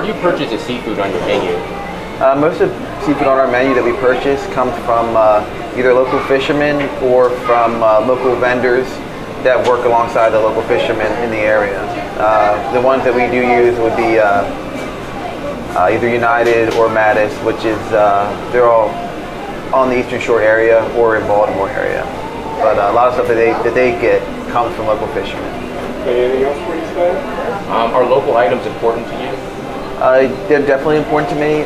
Where do you purchase the seafood on your menu? Most of the seafood on our menu that we purchase comes from either local fishermen or from local vendors that work alongside the local fishermen in the area. The ones that we do use would be either United or Mattis, which is, they're all on the Eastern Shore area or in Baltimore area. But a lot of stuff that they get comes from local fishermen. Anything else for you today? Are local items important to you? They're definitely important to me.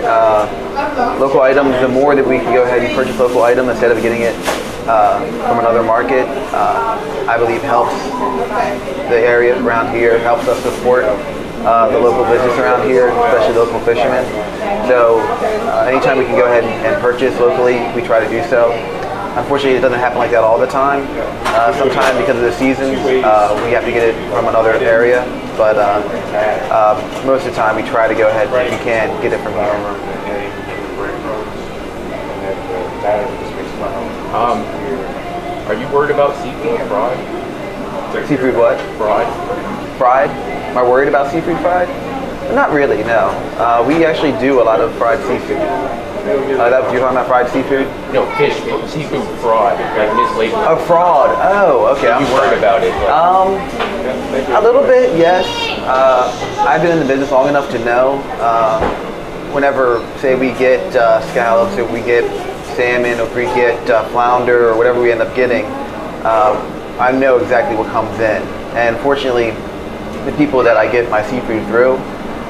Local items, the more that we can go ahead and purchase local item instead of getting it from another market, I believe helps the area around here, helps us support the local business around here, especially local fishermen. So anytime we can go ahead and purchase locally, we try to do so. Unfortunately, it doesn't happen like that all the time. Sometimes because of the seasons, we have to get it from another area. But most of the time, we try to go ahead and, if you can, get it from here. Are you worried about seafood fraud? Seafood what? Fraud. Fried? Am I worried about seafood fried? Not really, no. We actually do a lot of fried seafood. You're talking about fried seafood? No, seafood fraud, like mislabeling. Oh, fraud. Oh, okay. Are you worried about it? A little bit, yes. I've been in the business long enough to know. Whenever, say, we get scallops, or we get salmon, or we get flounder, or whatever we end up getting, I know exactly what comes in. And fortunately, the people that I get my seafood through,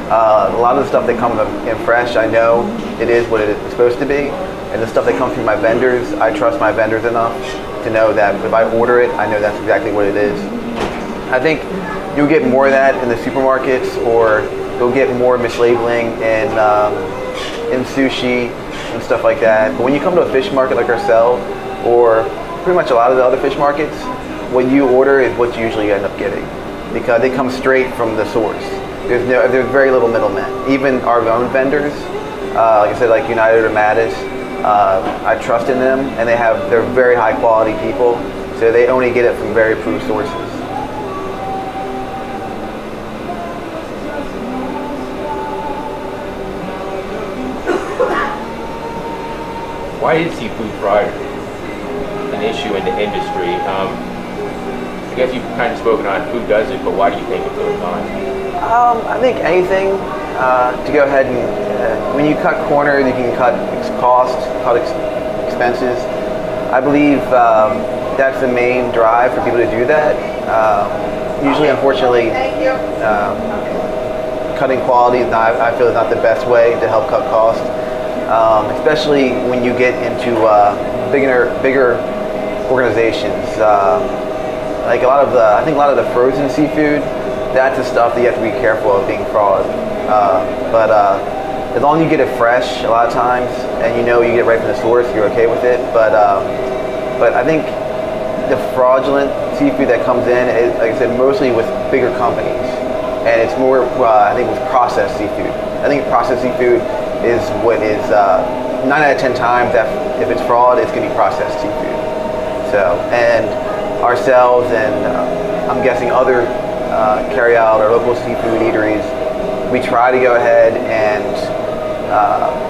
a lot of the stuff that comes in fresh, I know it is what it is supposed to be. And the stuff that comes through my vendors, I trust my vendors enough to know that if I order it, I know that's exactly what it is. I think you'll get more of that in the supermarkets, or you'll get more mislabeling in sushi and stuff like that. But when you come to a fish market like ourselves, or pretty much a lot of the other fish markets, what you order is what you usually end up getting, because they come straight from the source. There's very little middlemen. Even our own vendors, like I said, like United or Mattis, I trust in them, and they're very high quality people, so they only get it from very approved sources. Why is seafood fraud an issue in the industry? I guess you've kind of spoken on who does it, but why do you think it goes on? I think anything to go ahead and, when you cut corners, you can cut costs, cut expenses. I believe that's the main drive for people to do that. Usually, unfortunately, cutting quality I feel is not the best way to help cut costs, especially when you get into bigger organizations. Like I think a lot of the frozen seafood, that's the stuff that you have to be careful of being fraud. But as long as you get it fresh, a lot of times, and you know you get it right from the source, you're okay with it. But I think the fraudulent seafood that comes in is, like I said, mostly with bigger companies, and it's more, I think, with processed seafood. I think processed seafood is what is 9 out of 10 times that if it's fraud, it's going to be processed seafood. So, and ourselves, and I'm guessing other carry-out or local seafood eateries, we try to go ahead and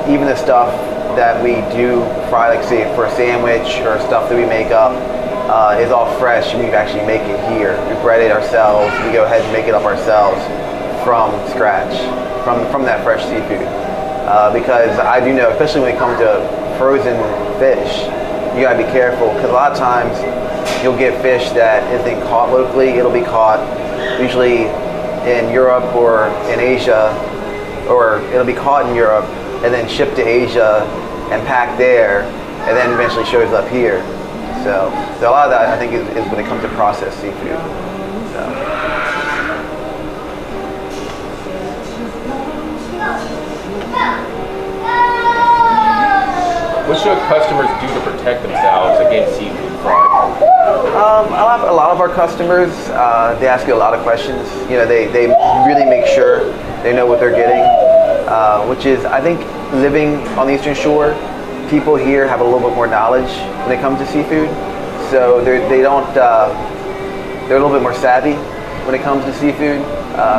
even the stuff that we do fry, like say for a sandwich or stuff that we make up, is all fresh, and we actually make it here. We bread it ourselves. We go ahead and make it up ourselves from scratch, from that fresh seafood. Because I do know, especially when it comes to frozen fish, you gotta be careful, because a lot of times you'll get fish that isn't caught locally. It'll be caught usually in Europe or in Asia, or it'll be caught in Europe and then shipped to Asia and packed there, and then eventually shows up here. So a lot of that, I think, is when it comes to processed seafood. So. What should customers do to protect themselves against seafood fraud? A lot of our customers, they ask you a lot of questions. You know, they really make sure they know what they're getting, which is, I think, living on the Eastern Shore, people here have a little bit more knowledge when it comes to seafood. So they're a little bit more savvy when it comes to seafood,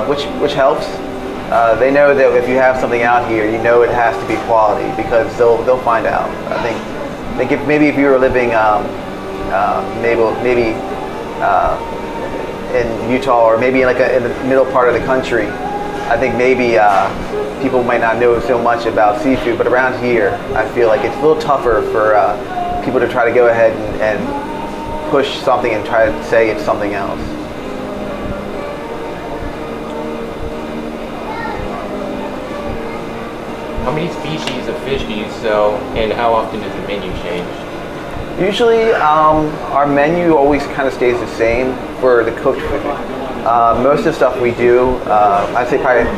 which helps. they know that if you have something out here, you know it has to be quality because they'll find out. I think maybe if you were living maybe in Utah or maybe like in the middle part of the country, I think maybe people might not know so much about seafood, but around here, I feel like it's a little tougher for people to try to go ahead and push something and try to say it's something else. How many species of fish do you sell, and how often does the menu change? Usually, our menu always kind of stays the same for the cooked food. Most of the stuff we do, I'd say probably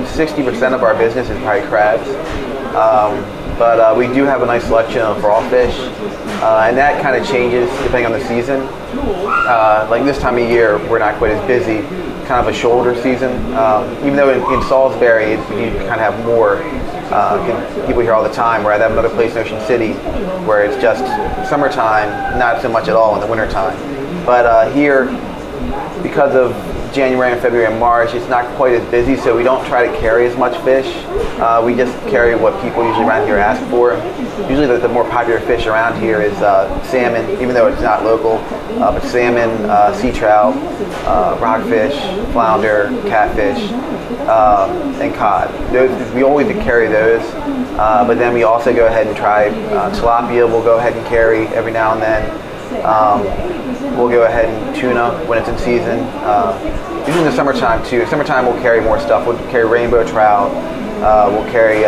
60% of our business is probably crabs. But we do have a nice selection of raw fish, and that kind of changes depending on the season. Like this time of year, we're not quite as busy, kind of a shoulder season. Even though in Salisbury, you kind of have more people here all the time, where I have another place in Ocean City where it's just summertime, not so much at all in the wintertime. But here, because of January and February and March, it's not quite as busy, so we don't try to carry as much fish. We just carry what people usually around here ask for. Usually the more popular fish around here is salmon, even though it's not local, but salmon, sea trout, rockfish, flounder, catfish, and cod. We always carry those, but then we also go ahead and try tilapia. We'll go ahead and carry every now and then. We'll go ahead and tuna when it's in season. Usually in the summertime too. Summertime we'll carry more stuff. We'll carry rainbow trout. We'll carry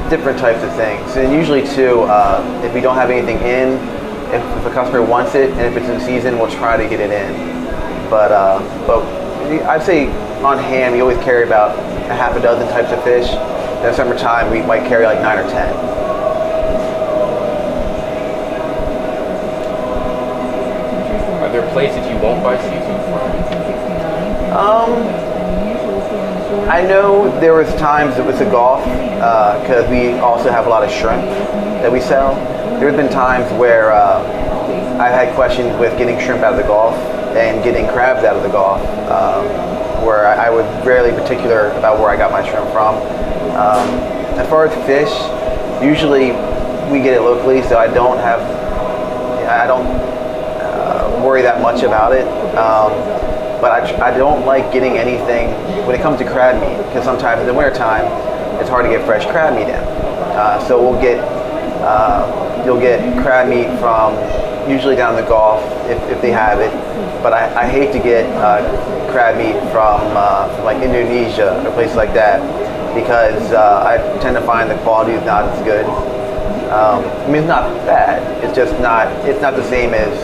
different types of things. And usually too, if we don't have anything in, if a customer wants it and if it's in season, we'll try to get it in. But I'd say on hand we always carry about a half a dozen types of fish. In the summertime we might carry like 9 or 10. Are there places you won't buy seafood from? I know there was times it was a Gulf, because we also have a lot of shrimp that we sell. There's been times where I've had questions with getting shrimp out of the Gulf and getting crabs out of the Gulf, where I was rarely particular about where I got my shrimp from. As far as fish, usually we get it locally, so I don't worry that much about it, but I don't like getting anything when it comes to crab meat, because sometimes in the wintertime it's hard to get fresh crab meat in. So you'll get crab meat from usually down the Gulf if they have it, but I hate to get crab meat from like Indonesia or places like that, because I tend to find the quality is not as good. I mean, it's not bad, it's just not the same as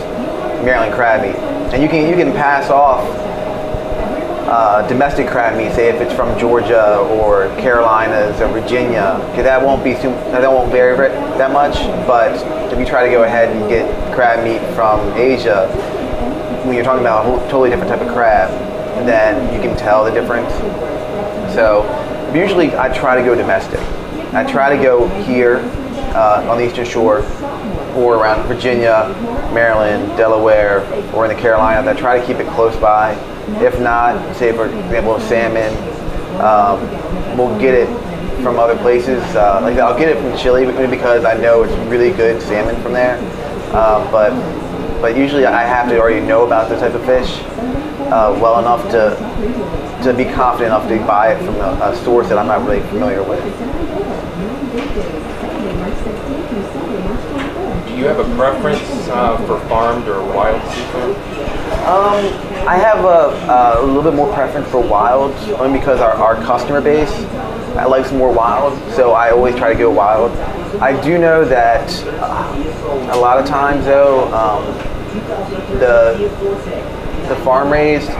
Maryland crab meat. And you can pass off domestic crab meat, say if it's from Georgia or Carolinas or Virginia, because that won't vary that much. But if you try to go ahead and get crab meat from Asia, when you're talking about a totally different type of crab, then you can tell the difference. So usually I try to go domestic. I try to go here on the Eastern Shore, or around Virginia, Maryland, Delaware, or in the Carolinas. I try to keep it close by. If not, say for example salmon, we'll get it from other places. Like I'll get it from Chile because I know it's really good salmon from there. But usually I have to already know about this type of fish well enough to be confident enough to buy it from a source that I'm not really familiar with. Do you have a preference for farmed or wild seafood? I have a little bit more preference for wild, only because our customer base likes more wild, so I always try to go wild. I do know that a lot of times though, the farm raised,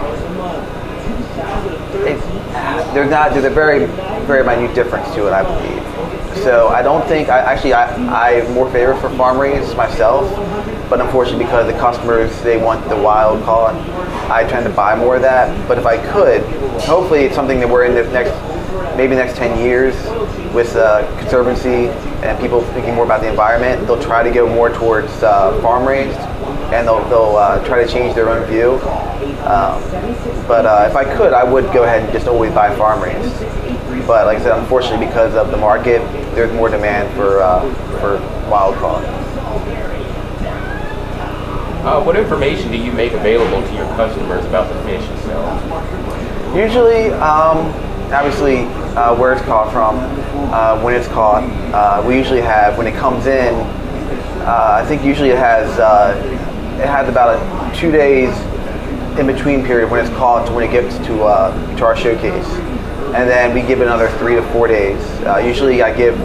there's a very, very minute difference to it, I believe. So I don't think, I'm more favored for farm raised myself, but unfortunately because the customers, they want the wild caught, I tend to buy more of that. But if I could, hopefully it's something that we're in the next 10 years with conservancy and people thinking more about the environment, they'll try to go more towards farm raised, and they'll try to change their own view. But if I could, I would go ahead and just always buy farm raised. But like I said, unfortunately, because of the market, there's more demand for wild caught. What information do you make available to your customers about the fish you sell? Usually, obviously, where it's caught from, when it's caught. We usually have, when it comes in, I think usually it has about 2 days in between period when it's caught to when it gets to our showcase, and then we give it another 3 to 4 days. Usually, I give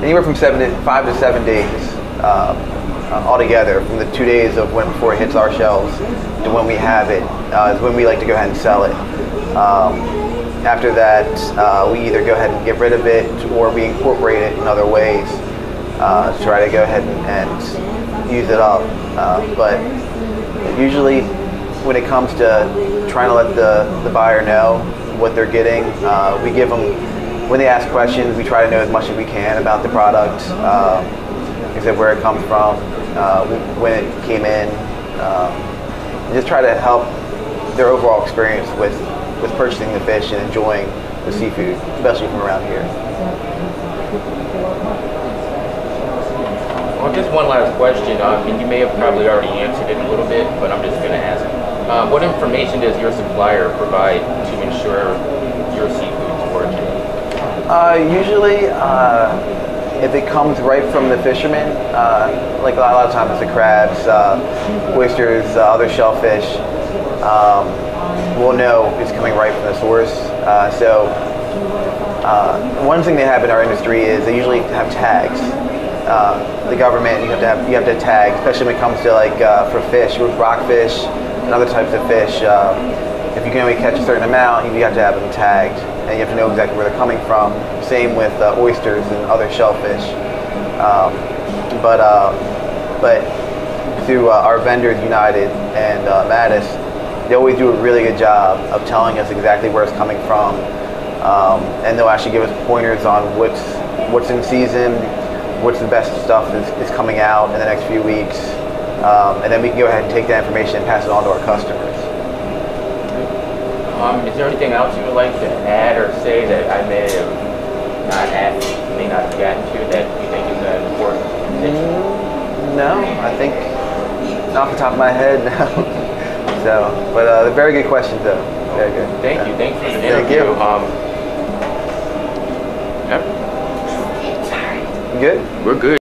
anywhere from 5 to 7 days altogether, from the 2 days of when before it hits our shelves to when we have it. Is when we like to go ahead and sell it. After that, we either go ahead and get rid of it or we incorporate it in other ways to try to go ahead and use it up. But usually, when it comes to trying to let the buyer know what they're getting, we give them, when they ask questions, we try to know as much as we can about the product, where it comes from, when it came in, and just try to help their overall experience with purchasing the fish and enjoying the seafood, especially from around here. Well, just one last question, and you may have probably already answered it a little bit, but I'm just going to ask. What information does your supplier provide to ensure your seafood's origin? Usually, if it comes right from the fishermen, like a lot of times the crabs, oysters, other shellfish, we'll know it's coming right from the source. One thing they have in our industry is they usually have tags. The government, you have to tag, especially when it comes to like for fish, with rockfish and other types of fish. If you can only catch a certain amount, you have to have them tagged, and you have to know exactly where they're coming from. Same with oysters and other shellfish. But through our vendors, United and Mattis, they always do a really good job of telling us exactly where it's coming from, and they'll actually give us pointers on what's in season, what's the best stuff that's coming out in the next few weeks, and then we can go ahead and take that information and pass it on to our customers. Is there anything else you would like to add or say that I may not have gotten to that you think is important? No, I think not off the top of my head, no. So, but very good questions though. Very good. Thank you. Thanks for the interview. Yep. Good? We're good.